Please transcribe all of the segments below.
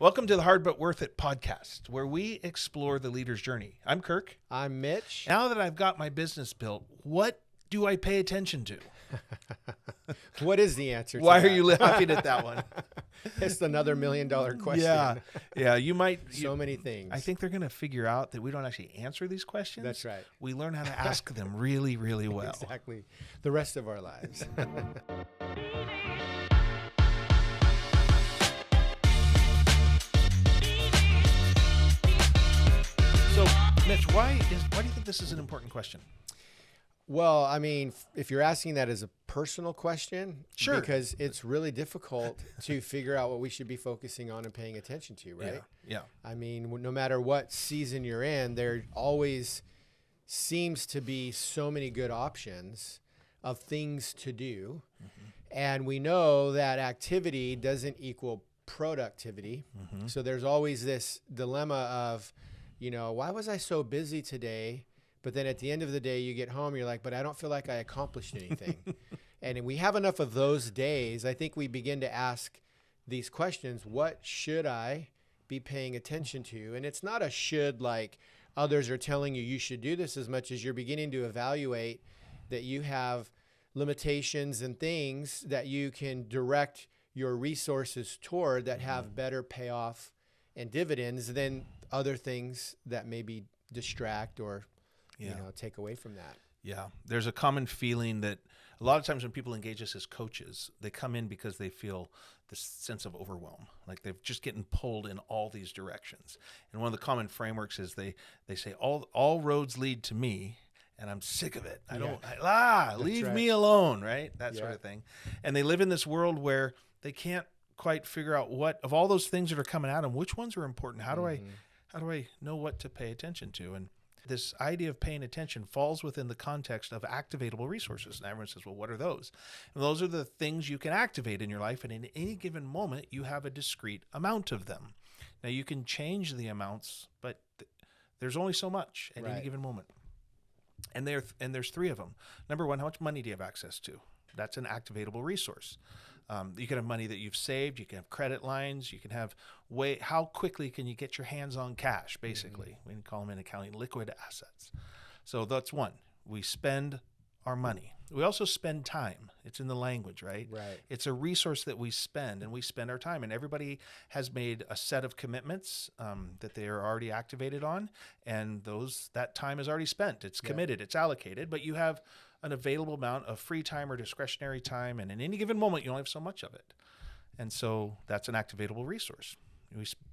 Welcome to the Hard But Worth It podcast, where we explore the leader's journey. I'm Kirk. I'm Mitch. Now that I've got my business built, what do I pay attention to? What is the answer to Why that? are you laughing at that one? It's another $1 million question. Yeah, you might. So many things. I think they're going to figure out that we don't actually answer these questions. That's right. We learn how to ask them really, really well. Exactly. The rest of our lives. So, Mitch, why do you think this is an important question? Well, I mean, if you're asking that as a personal question, Sure. because it's really difficult to figure out what we should be focusing on and paying attention to, right? Yeah. I mean, no matter what season you're in, there always seems to be so many good options of things to do. Mm-hmm. And we know that activity doesn't equal productivity. Mm-hmm. So there's always this dilemma of, why was I so busy today? But then at the end of the day, you get home, you're like, but I don't feel like I accomplished anything. And we have enough of those days. I think we begin to ask these questions. What should I be paying attention to? And it's not a should like others are telling you should do this, as much as you're beginning to evaluate that you have limitations and things that you can direct your resources toward that have better payoff and dividends than other things that maybe distract or take away from that. Yeah. There's a common feeling that a lot of times when people engage us as coaches, they come in because they feel this sense of overwhelm, like they're just getting pulled in all these directions. And one of the common frameworks is they say, all roads lead to me, and I'm sick of it. Leave me alone, right? That sort of thing. And they live in this world where they can't quite figure out what, of all those things that are coming at them, which ones are important? How do I know what to pay attention to? And this idea of paying attention falls within the context of activatable resources. And everyone says, well, what are those? And those are the things you can activate in your life. And in any given moment, you have a discrete amount of them. Now, you can change the amounts, but there's only so much at any given moment. And there's three of them. Number one, how much money do you have access to? That's an activatable resource. You can have money that you've saved. You can have credit lines. You can have how quickly can you get your hands on cash, basically. We call them in accounting liquid assets. So that's one. We spend our money. We also spend time. It's in the language, right? Right. It's a resource that we spend, and we spend our time. And everybody has made a set of commitments that they are already activated on, and that time is already spent. It's committed. It's allocated, but you have an available amount of free time or discretionary time, and in any given moment, you only have so much of it. And so that's an activatable resource.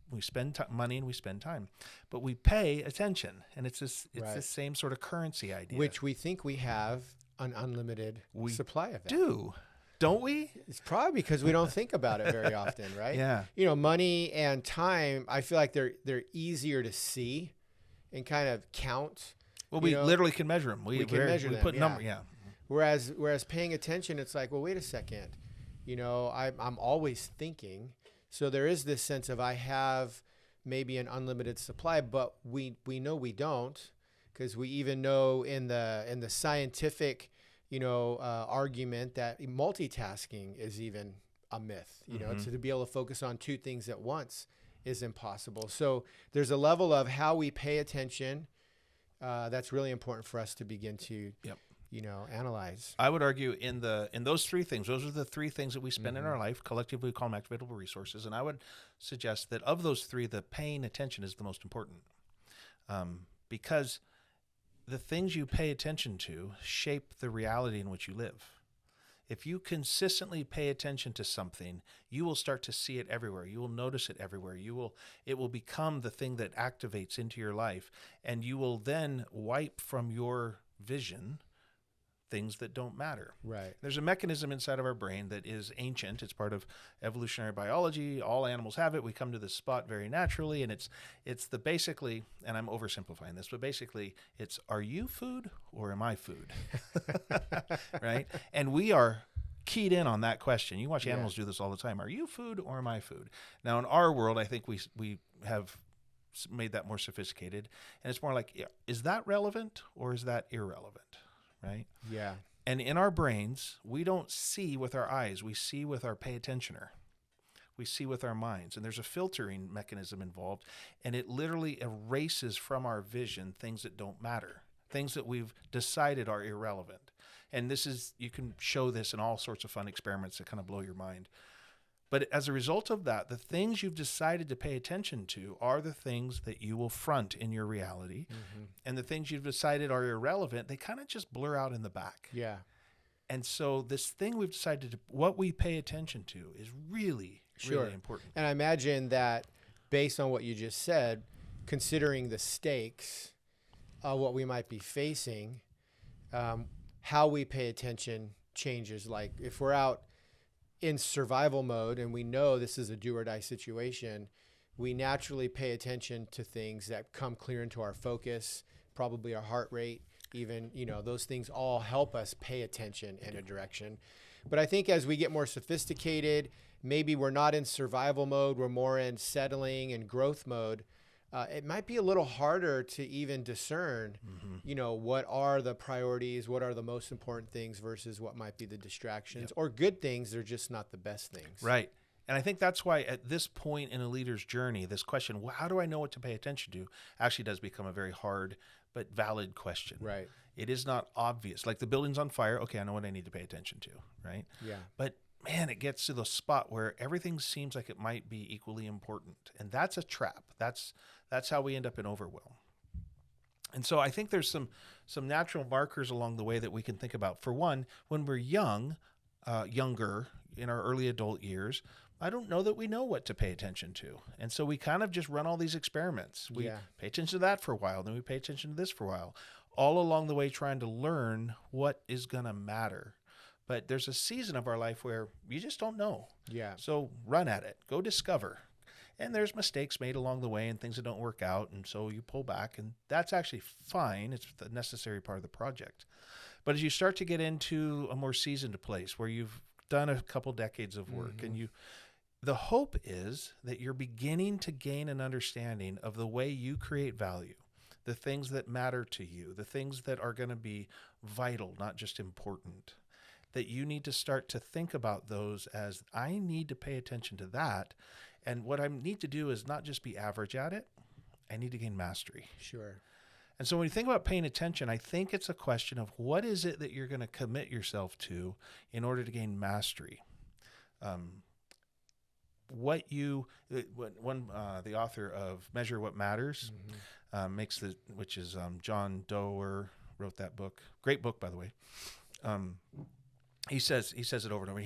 We spend money and we spend time, but we pay attention, and it's this same sort of currency idea. Which we think we have an unlimited supply of that. Don't we? It's probably because we don't think about it very often, right? Yeah. Money and time, I feel like they're easier to see and kind of count. Well, we literally can measure them. We can measure them. We put numbers. Yeah. Whereas paying attention, it's like, well, wait a second. I'm always thinking. So there is this sense of I have maybe an unlimited supply, but we know we don't, because we even know in the scientific argument that multitasking is even a myth. To be able to focus on two things at once is impossible. So there's a level of how we pay attention. That's really important for us to begin to, analyze. I would argue in those three things, those are the three things that we spend in our life. Collectively, we call them activatable resources. And I would suggest that of those three, the paying attention is the most important, because the things you pay attention to shape the reality in which you live. If you consistently pay attention to something, you will start to see it everywhere. You will notice it everywhere. It will become the thing that activates into your life, and you will then wipe from your vision things that don't matter. Right. There's a mechanism inside of our brain that is ancient. It's part of evolutionary biology. All animals have it. We come to this spot very naturally, and it's basically, and I'm oversimplifying this, but basically it's, are you food or am I food? Right? And we are keyed in on that question. You watch animals do this all the time. Are you food or am I food? Now in our world, I think we have made that more sophisticated, and it's more like, is that relevant or is that irrelevant? Right? Yeah. And in our brains, we don't see with our eyes. We see with our pay attentioner. we see with our minds. And there's a filtering mechanism involved, and it literally erases from our vision things that don't matter, things that we've decided are irrelevant. And this is, you can show this in all sorts of fun experiments that kind of blow your mind. But as a result of that, the things you've decided to pay attention to are the things that you will front in your reality. Mm-hmm. And the things you've decided are irrelevant, they kind of just blur out in the back. Yeah. And so this thing we've decided to, what we pay attention to is really, really important. And I imagine that based on what you just said, considering the stakes of what we might be facing, how we pay attention changes. Like if we're out in survival mode and we know this is a do or die situation, we naturally pay attention to things that come clear into our focus, probably our heart rate, even, those things all help us pay attention in a direction. But I think as we get more sophisticated, maybe we're not in survival mode, we're more in settling and growth mode. It might be a little harder to even discern, what are the priorities, what are the most important things versus what might be the distractions or good things. They're just not the best things. Right. And I think that's why at this point in a leader's journey, this question, well, how do I know what to pay attention to, actually does become a very hard but valid question. Right. It is not obvious. Like the building's on fire. Okay, I know what I need to pay attention to. Right. Yeah. But man, it gets to the spot where everything seems like it might be equally important. And that's a trap. That's how we end up in overwhelm. And so I think there's some natural markers along the way that we can think about. For one, when we're younger, in our early adult years, I don't know that we know what to pay attention to. And so we kind of just run all these experiments. We pay attention to that for a while, then we pay attention to this for a while, all along the way trying to learn what is going to matter. But there's a season of our life where you just don't know. Yeah. So run at it. Go discover. And there's mistakes made along the way and things that don't work out. And so you pull back, and that's actually fine. It's the necessary part of the project. But as you start to get into a more seasoned place where you've done a couple decades of work, and the hope is that you're beginning to gain an understanding of the way you create value, the things that matter to you, the things that are going to be vital, not just important, that you need to start to think about those as, I need to pay attention to that. And what I need to do is not just be average at it, I need to gain mastery. Sure. And so when you think about paying attention, I think it's a question of what is it that you're going to commit yourself to in order to gain mastery. The author of Measure What Matters which is John Doerr wrote that book. Great book, by the way. He says it over and over.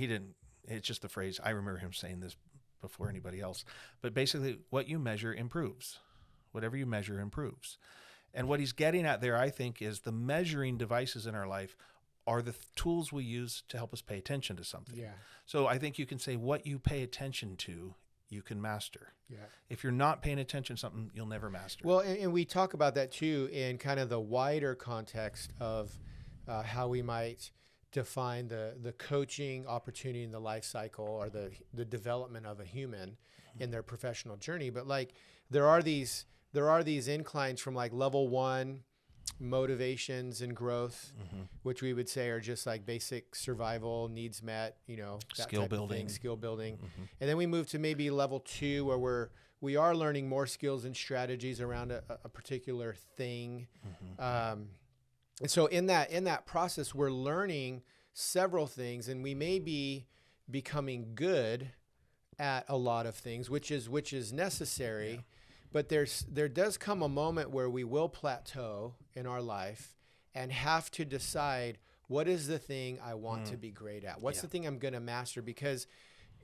It's just the phrase. I remember him saying this before anybody else. But basically, what you measure improves. Whatever you measure improves. And what he's getting at there, I think, is the measuring devices in our life are the tools we use to help us pay attention to something. Yeah. So I think you can say what you pay attention to, you can master. Yeah. If you're not paying attention to something, you'll never master. Well, and we talk about that too in kind of the wider context of how we might define the coaching opportunity in the life cycle or the development of a human in their professional journey. But like there are these inclines from like level 1 motivations and growth, which we would say are just like basic survival needs met, skill building. And then we move to maybe level 2 where we are learning more skills and strategies around a particular thing. And so in that process, we're learning several things, and we may be becoming good at a lot of things, which is necessary. Yeah. But there does come a moment where we will plateau in our life and have to decide, what is the thing I want to be great at? What's the thing I'm going to master? Because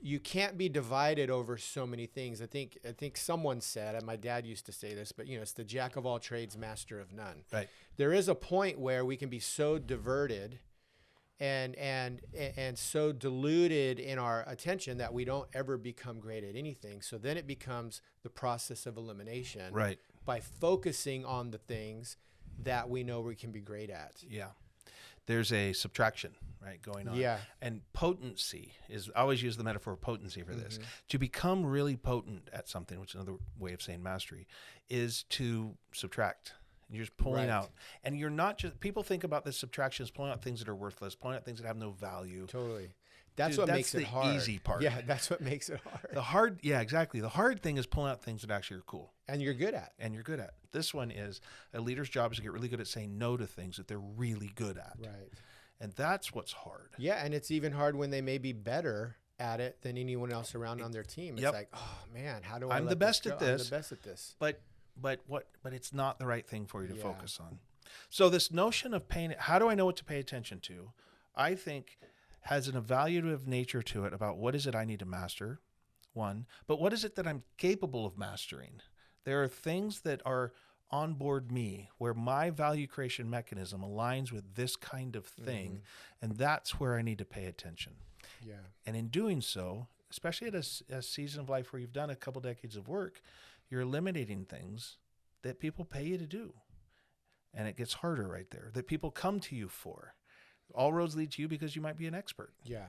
you can't be divided over so many things. I think someone said, and my dad used to say this, but it's the jack of all trades, master of none. Right. There is a point where we can be so diverted and so diluted in our attention that we don't ever become great at anything. So then it becomes the process of elimination, right, by focusing on the things that we know we can be great at. Yeah. There's a subtraction, right, going on. Yeah. And potency is, I always use the metaphor of potency for this. To become really potent at something, which is another way of saying mastery, is to subtract. You're just pulling out. And you're not just, people think about this subtraction as pulling out things that are worthless, pulling out things that have no value. Totally. That's Dude, what that's makes it the hard. easy part. Yeah, that's what makes it hard. Exactly. The hard thing is pulling out things that actually are cool And you're good at. and you're good at. This one is a leader's job is to get really good at saying no to things that they're really good at. Right. And that's what's hard. Yeah, and it's even hard when they may be better at it than anyone else around on their team. It's Yep. like, oh man, how do I I'm let the best this at go? I'm this. the best at this. But it's not the right thing for you to Yeah. focus on. So this notion of paying, how do I know what to pay attention to? I think has an evaluative nature to it about what is it I need to master, one, but what is it that I'm capable of mastering? There are things that are on board me where my value creation mechanism aligns with this kind of thing, and that's where I need to pay attention. Yeah. And in doing so, especially at a season of life where you've done a couple decades of work, you're eliminating things that people pay you to do. And it gets harder right there, that people come to you for. All roads lead to you because you might be an expert. Yeah.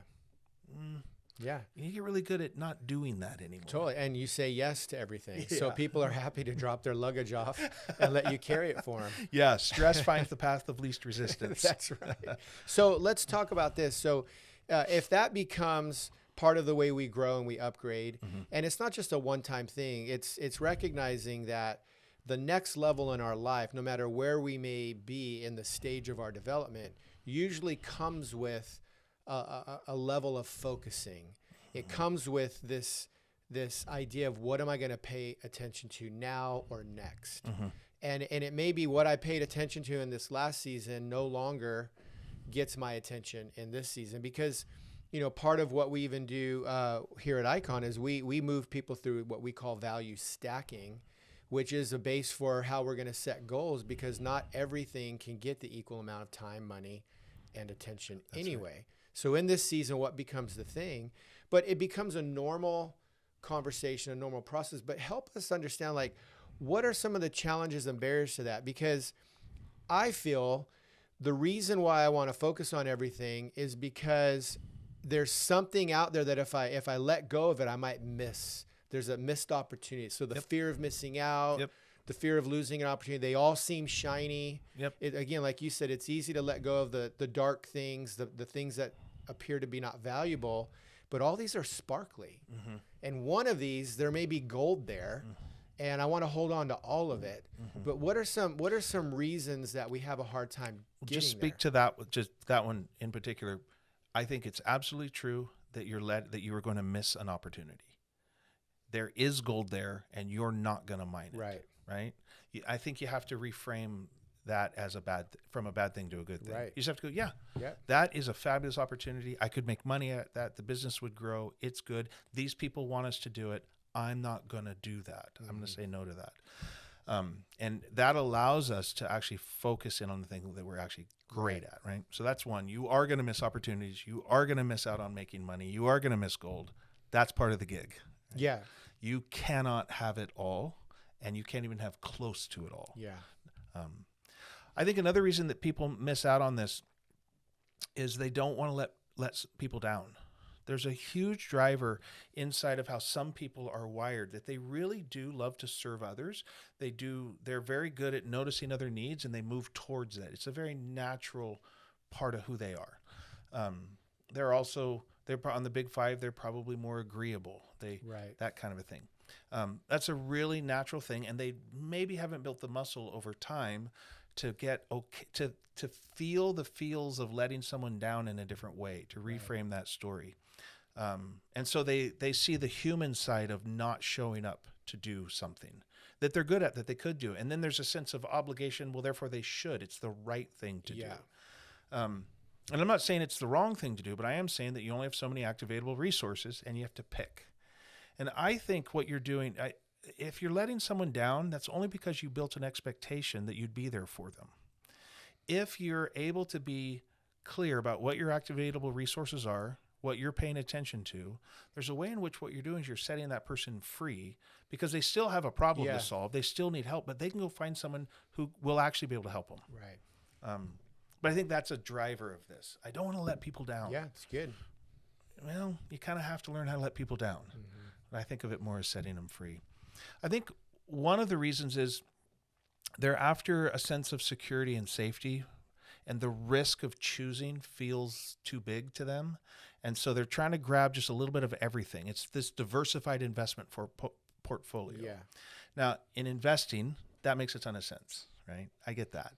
Yeah. You get really good at not doing that anymore. Totally. And you say yes to everything. So Yeah. people are happy to drop their luggage off and let you carry it for them. Yeah, stress finds the path of least resistance. That's right. So let's talk about this. So if that becomes part of the way we grow and we upgrade, and it's not just a one-time thing, it's recognizing that the next level in our life, no matter where we may be in the stage of our development, usually comes with a level of focusing. It comes with this idea of what am I going to pay attention to now or next. And it may be what I paid attention to in this last season no longer gets my attention in this season, because part of what we even do here at Icon is we move people through what we call value stacking, which is a base for how we're going to set goals, because not everything can get the equal amount of time, money, and attention anyway. Right. So in this season, what becomes the thing? But it becomes a normal conversation, a normal process. But help us understand, like, what are some of the challenges and barriers to that? Because I feel the reason why I want to focus on everything is because there's something out there that if I let go of it, I might miss. There's a missed opportunity. So the fear of missing out, the fear of losing an opportunity, they all seem shiny. Again, like you said, it's easy to let go of the dark things, the things that appear to be not valuable, but all these are sparkly. And one of these, there may be gold there, and I want to hold on to all of it. But what are some reasons that we have a hard time getting Just speak there? to that, just that one in particular. I think it's absolutely true that that you are going to miss an opportunity. There is gold there, and you're not going to mine it. Right. I think you have to reframe that as from a bad thing to a good thing. You just have to go, that is a fabulous opportunity. I could make money at that. The business would grow. It's good. These people want us to do it. I'm not going to do that. I'm going to say no to that. And that allows us to actually focus in on the thing that we're actually great at, right? So that's one. You are going to miss opportunities. You are going to miss out on making money. You are going to miss gold. That's part of the gig. Right? Yeah. You cannot have it all, and you can't even have close to it all. Yeah. I think another reason that people miss out on this is they don't want to let people down. There's a huge driver inside of how some people are wired, that they really do love to serve others. They're very good at noticing other needs, and they move towards that. It's a very natural part of who they are. They're on the big five. They're probably more agreeable. That kind of a thing. That's a really natural thing. And they maybe haven't built the muscle over time to get to feel the feels of letting someone down in a different way, to reframe that story. And so they see the human side of not showing up to do something that they're good at, that they could do. And then there's a sense of obligation. Well, therefore they should. It's the right thing to do. And I'm not saying it's the wrong thing to do, but I am saying that you only have so many activatable resources and you have to pick. And I think what you're doing, if you're letting someone down, that's only because you built an expectation that you'd be there for them. If you're able to be clear about what your activatable resources are, what you're paying attention to, there's a way in which what you're doing is you're setting that person free, because they still have a problem to solve. They still need help, but they can go find someone who will actually be able to help them. But I think that's a driver of this. I don't want to let people down. Yeah, it's good. Well, you kind of have to learn how to let people down. But I think of it more as setting them free. I think one of the reasons is they're after a sense of security and safety, and the risk of choosing feels too big to them. And so they're trying to grab just a little bit of everything. It's this diversified investment for portfolio. Yeah. Now, in investing, that makes a ton of sense, right? I get that.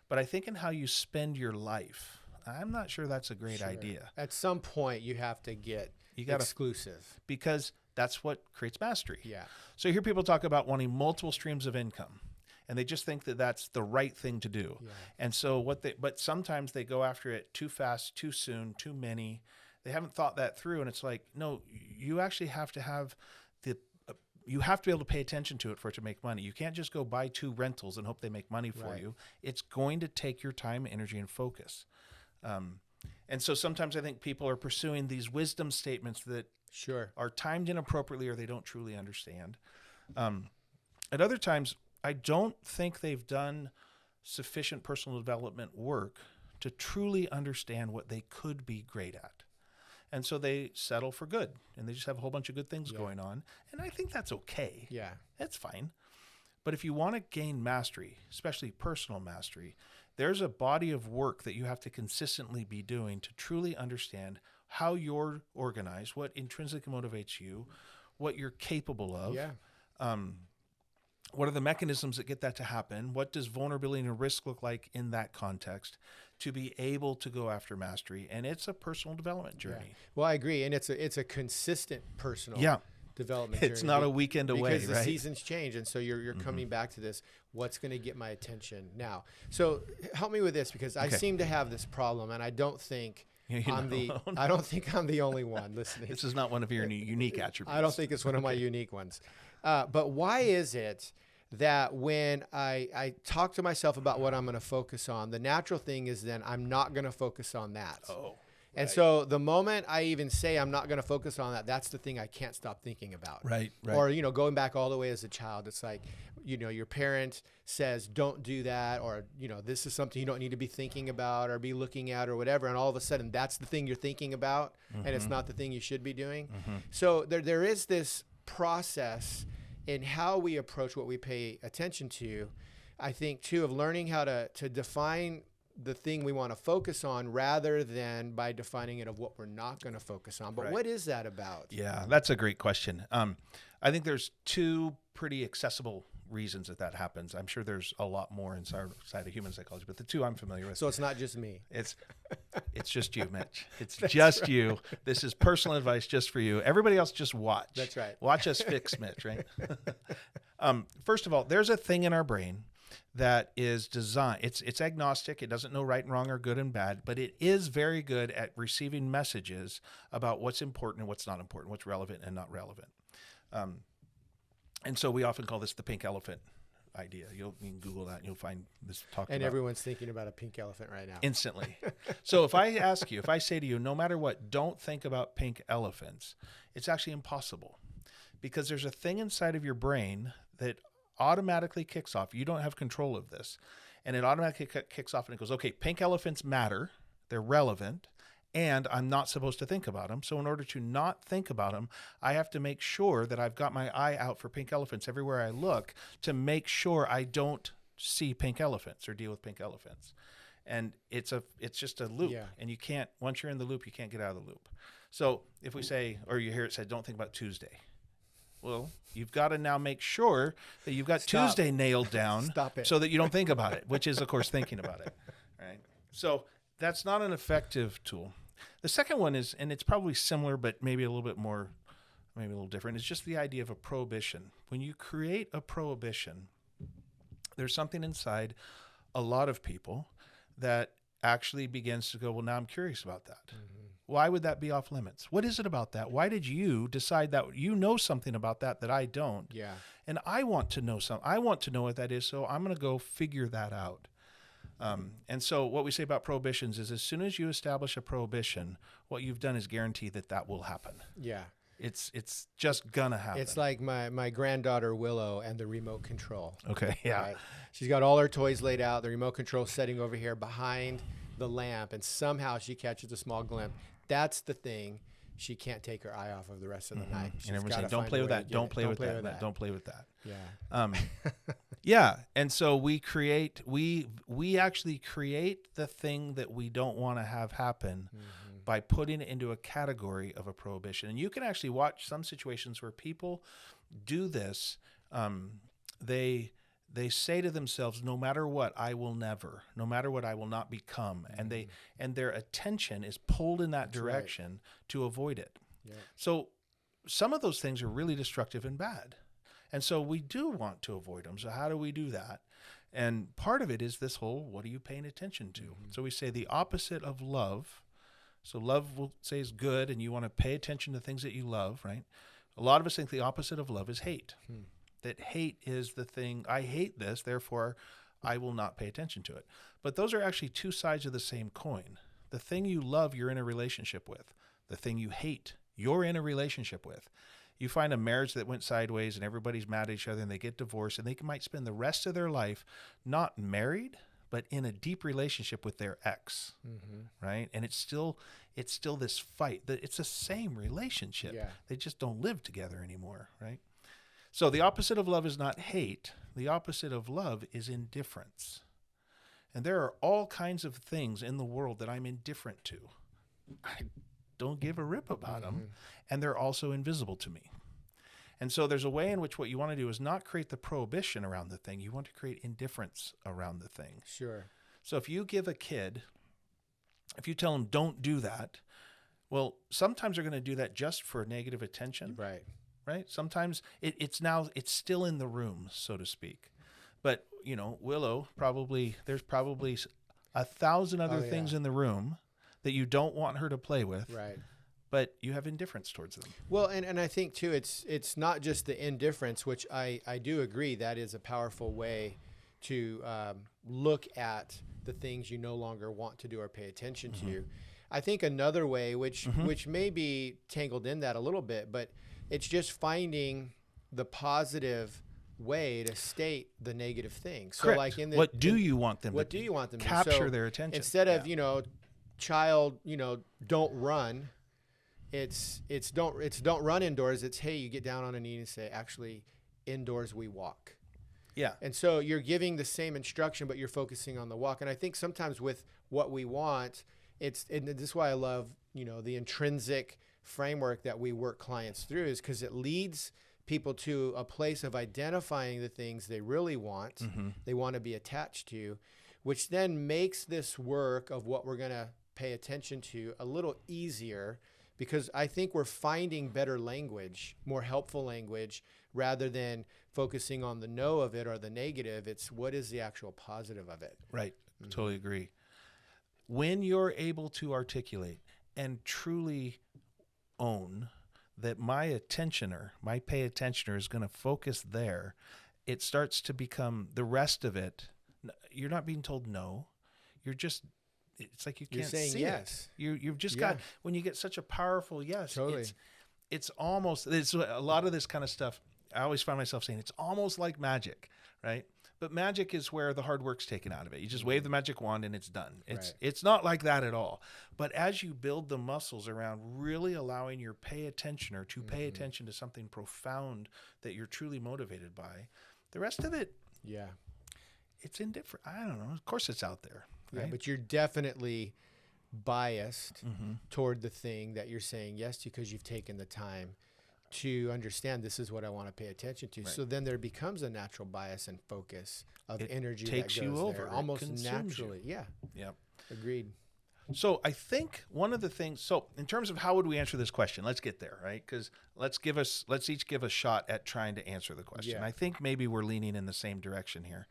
But I think in how you spend your life, I'm not sure that's a great idea. At some point, you have to get exclusive. Because that's what creates mastery. Yeah. So you hear people talk about wanting multiple streams of income, and they just think that that's the right thing to do. Yeah. And so but sometimes they go after it too fast, too soon, too many. They haven't thought that through, and it's like, no, you actually have to have you have to be able to pay attention to it for it to make money. You can't just go buy 2 rentals and hope they make money for you. It's going to take your time, energy, and focus. And so sometimes I think people are pursuing these wisdom statements that are timed inappropriately or they don't truly understand. At other times, I don't think they've done sufficient personal development work to truly understand what they could be great at. And so they settle for good, and they just have a whole bunch of good things going on. And I think that's okay. Yeah. That's fine. But if you want to gain mastery, especially personal mastery, there's a body of work that you have to consistently be doing to truly understand how you're organized, what intrinsically motivates you, what you're capable of. Yeah. What are the mechanisms that get that to happen? What does vulnerability and risk look like in that context to be able to go after mastery? And it's a personal development journey. Yeah. Well, I agree. And it's a consistent personal development journey. It's not a weekend away, because the seasons change. And so you're coming back to this, what's going to get my attention now? So help me with this, because I seem to have this problem, and I don't think I'm the only one listening. This is not one of your unique attributes. I don't think it's one of my unique ones. But why is it that when I talk to myself about what I'm going to focus on, the natural thing is then I'm not going to focus on that. And so the moment I even say I'm not going to focus on that, that's the thing I can't stop thinking about. Right. Or, going back all the way as a child, it's like, your parent says, don't do that, or, this is something you don't need to be thinking about or be looking at or whatever. And all of a sudden that's the thing you're thinking about, and it's not the thing you should be doing. So there is this process in how we approach what we pay attention to, I think, too, of learning how to define the thing we want to focus on rather than by defining it of what we're not going to focus on. But what is that about? Yeah, that's a great question. I think there's 2 pretty accessible reasons that happens. I'm sure there's a lot more inside of human psychology, but the 2 I'm familiar with. So it's not just me. It's just you, Mitch. It's just you. This is personal advice just for you. Everybody else just watch. That's right. Watch us fix Mitch, right? First of all, there's a thing in our brain that is designed. It's agnostic. It doesn't know right and wrong or good and bad, but it is very good at receiving messages about what's important and what's not important, what's relevant and not relevant. And so we often call this the pink elephant idea. You can Google that and you'll find this talk. And everyone's thinking about a pink elephant right now. Instantly. So if I say to you, no matter what, don't think about pink elephants, it's actually impossible, because there's a thing inside of your brain that automatically kicks off. You don't have control of this. And it automatically kicks off and it goes, okay, pink elephants matter. They're relevant. And I'm not supposed to think about them. So in order to not think about them, I have to make sure that I've got my eye out for pink elephants everywhere I look to make sure I don't see pink elephants or deal with pink elephants. And it's just a loop. And you can't, once you're in the loop, you can't get out of the loop. So if we say, or you hear it said, don't think about Tuesday. Well, you've got to now make sure that you've got Tuesday nailed down so that you don't think about it, which is, of course, thinking about it. Right? So that's not an effective tool. The second one is, and it's probably similar, but maybe a little bit more, maybe a little different, is just the idea of a prohibition. When you create a prohibition, there's something inside a lot of people that actually begins to go, well, now I'm curious about that. Why would that be off limits? What is it about that? Why did you decide that you know something about that I don't? Yeah. And I want to know something. I want to know what that is, so I'm going to go figure that out. And so what we say about prohibitions is, as soon as you establish a prohibition, what you've done is guarantee that will happen. Yeah. It's just gonna happen. It's like my granddaughter Willow and the remote control. Okay, yeah. Right? She's got all her toys laid out, the remote control setting over here behind the lamp, and somehow she catches a small glimpse. That's the thing she can't take her eye off of the rest of the night. And everyone's saying, don't play with that, don't play with that, don't play with that. Yeah. Yeah. And so we actually create the thing that we don't want to have happen by putting it into a category of a prohibition. And you can actually watch some situations where people do this. They say to themselves, no matter what, I will never, no matter what, I will not become. And their attention is pulled in that direction to avoid it. Yeah. So some of those things are really destructive and bad. And so we do want to avoid them. So how do we do that? And part of it is this whole, what are you paying attention to? So we say the opposite of love. So love, we'll say, is good, and you want to pay attention to things that you love, right? A lot of us think the opposite of love is hate. That hate is the thing, I hate this, therefore I will not pay attention to it. But those are actually two sides of the same coin. The thing you love, you're in a relationship with. The thing you hate, you're in a relationship with. You find a marriage that went sideways and everybody's mad at each other and they get divorced, and they might spend the rest of their life not married, but in a deep relationship with their ex, right? And it's still this fight. It's the same relationship. Yeah. They just don't live together anymore, right? So the opposite of love is not hate. The opposite of love is indifference. And there are all kinds of things in the world that I'm indifferent to. I don't give a rip about them. And they're also invisible to me. And so there's a way in which what you want to do is not create the prohibition around the thing. You want to create indifference around the thing. Sure. So if you give a kid, if you tell them don't do that, well, sometimes they're going to do that just for negative attention. Right. Right? Sometimes it's still in the room, so to speak. But, Willow, there's probably 1,000 other things in the room that you don't want her to play with. Right. But you have indifference towards them. Well, and I think too, it's not just the indifference, which I do agree that is a powerful way to look at the things you no longer want to do or pay attention to. I think another way, which may be tangled in that a little bit, but it's just finding the positive way to state the negative thing. So Correct. like What do you want them what do you want them to capture so their attention? Instead of, child, don't run. It's don't run indoors. It's, hey, you get down on a knee and say, actually, indoors we walk. Yeah. And so you're giving the same instruction, but you're focusing on the walk. And I think sometimes with what we want, and this is why I love, the intrinsic framework that we work clients through, is because it leads people to a place of identifying the things they really want, they want to be attached to, which then makes this work of what we're going to pay attention to a little easier, because I think we're finding better language, more helpful language, rather than focusing on the no of it or the negative. It's what is the actual positive of it. Right. Totally agree. When you're able to articulate and truly own that my pay attentioner is going to focus there, it starts to become the rest of it. You're not being told no. It's like you can't You're saying see yes. it. You've just got, when you get such a powerful yes, Totally. it's a lot of this kind of stuff. I always find myself saying it's almost like magic, right? But magic is where the hard work's taken out of it. You just wave the magic wand and it's done. It's not like that at all. But as you build the muscles around really allowing your pay attentioner to pay attention to something profound that you're truly motivated by, the rest of it, it's indifferent. I don't know. Of course it's out there. Right? Yeah, but you're definitely biased toward the thing that you're saying yes to, because you've taken the time to understand this is what I want to pay attention to. Right. So then there becomes a natural bias and focus of energy takes that goes you over there, almost naturally. You. Yeah. Agreed. So I think one of the things, so in terms of how would we answer this question, let's get there, right? Because let's each give a shot at trying to answer the question. Yeah. I think maybe we're leaning in the same direction here.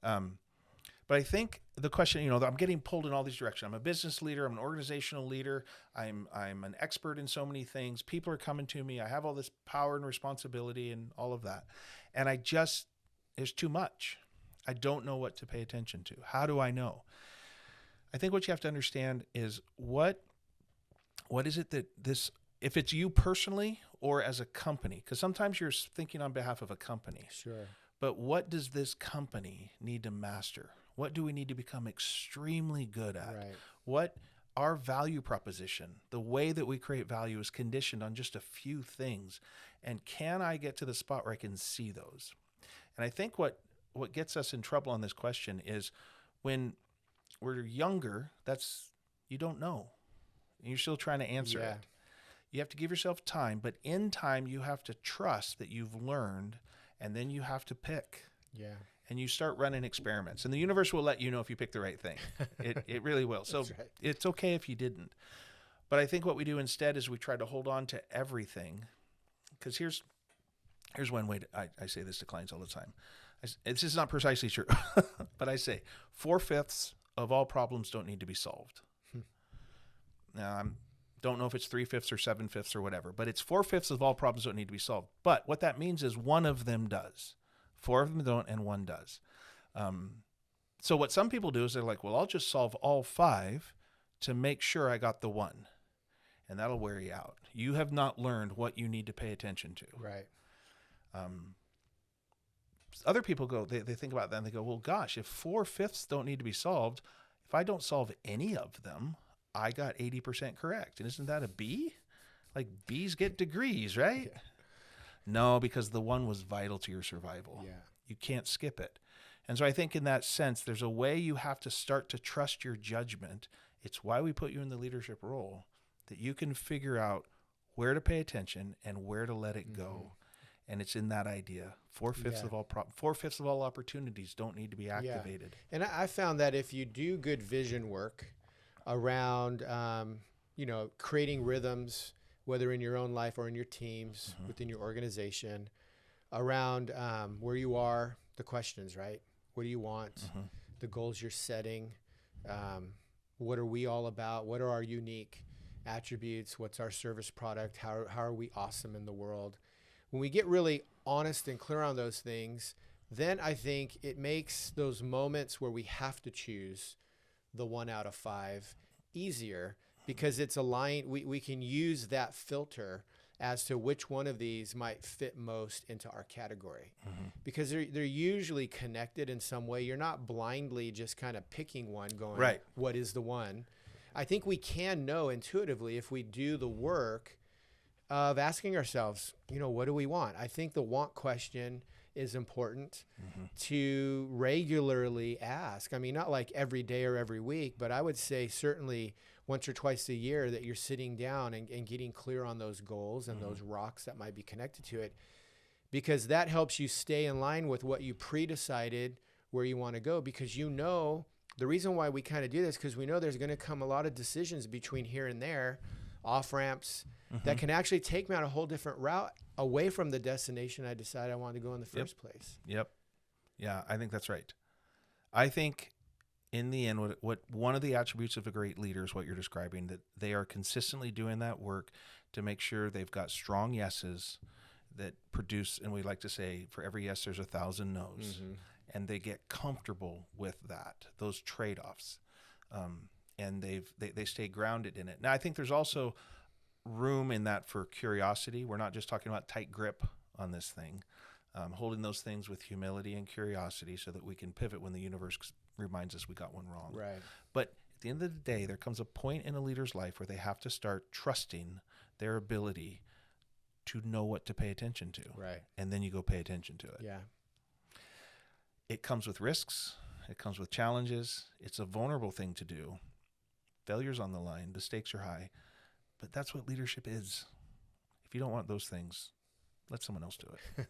But I think the question, I'm getting pulled in all these directions. I'm a business leader. I'm an organizational leader. I'm an expert in so many things. People are coming to me. I have all this power and responsibility and all of that. And there's too much. I don't know what to pay attention to. How do I know? I think what you have to understand is what is it that if it's you personally or as a company, because sometimes you're thinking on behalf of a company. Sure. But what does this company need to master? What do we need to become extremely good at? Right. What our value proposition, the way that we create value is conditioned on just a few things. And can I get to the spot where I can see those? And I think what gets us in trouble on this question is when we're younger, you don't know. and you're still trying to answer Yeah. it. You have to give yourself time, but in time, you have to trust that you've learned, and then you have to pick. Yeah. And you start running experiments. And the universe will let you know if you pick the right thing. It really will. So That's right. it's okay if you didn't. But I think what we do instead is we try to hold on to everything. Because here's one way I say this to clients all the time. This is not precisely true, but I say 4/5 of all problems don't need to be solved. Now, I don't know if it's 3/5 or 7/5 or whatever, but it's 4/5 of all problems don't need to be solved. But what that means is one of them does. 4 of them don't, and 1 does. So what some people do is they're like, well, I'll just solve all 5 to make sure I got the 1. And that'll wear you out. You have not learned what you need to pay attention to. Right. Other people go, they think about that and they go, well, gosh, if 4/5 don't need to be solved, if I don't solve any of them, I got 80% correct. And isn't that a B? Like B's get degrees, right? Yeah. No, because the 1 was vital to your survival. Yeah. You can't skip it. And so I think in that sense, there's a way you have to start to trust your judgment. It's why we put you in the leadership role, that you can figure out where to pay attention and where to let it go. And it's in that idea. 4/5 of all 4/5 of all opportunities don't need to be activated. Yeah. And I found that if you do good vision work around, creating rhythms, whether in your own life or in your teams, within your organization, around where you are, the questions, right? What do you want? The goals you're setting. What are we all about? What are our unique attributes? What's our service product? How are we awesome in the world? When we get really honest and clear on those things, then I think it makes those moments where we have to choose the 1 out of 5 easier, because it's aligned. We can use that filter as to which one of these might fit most into our category, because they're usually connected in some way. You're not blindly just kind of picking one going, Right. What is the one? I think we can know intuitively if we do the work of asking ourselves, what do we want? I think the want question is important to regularly ask. I mean, not like every day or every week, but I would say certainly once or twice a year that you're sitting down and getting clear on those goals and those rocks that might be connected to it, because that helps you stay in line with what you pre-decided where you want to go. Because the reason why we kind of do this, because we know there's going to come a lot of decisions between here and there, off-ramps, that can actually take me on a whole different route away from the destination I decided I wanted to go in the first place. Yep. Yeah, I think that's right. I think in the end, what one of the attributes of a great leader is what you're describing, that they are consistently doing that work to make sure they've got strong yeses that produce, and we like to say, for every yes, there's 1,000 no's. And they get comfortable with that, those trade-offs. And they stay grounded in it. Now, I think there's also room in that for curiosity. We're not just talking about tight grip on this thing, holding those things with humility and curiosity so that we can pivot when the universe reminds us we got one wrong. Right. But at the end of the day, there comes a point in a leader's life where they have to start trusting their ability to know what to pay attention to. Right. And then you go pay attention to it. Yeah. It comes with risks. It comes with challenges. It's a vulnerable thing to do. Failure's on the line. The stakes are high. But that's what leadership is. If you don't want those things, let someone else do it.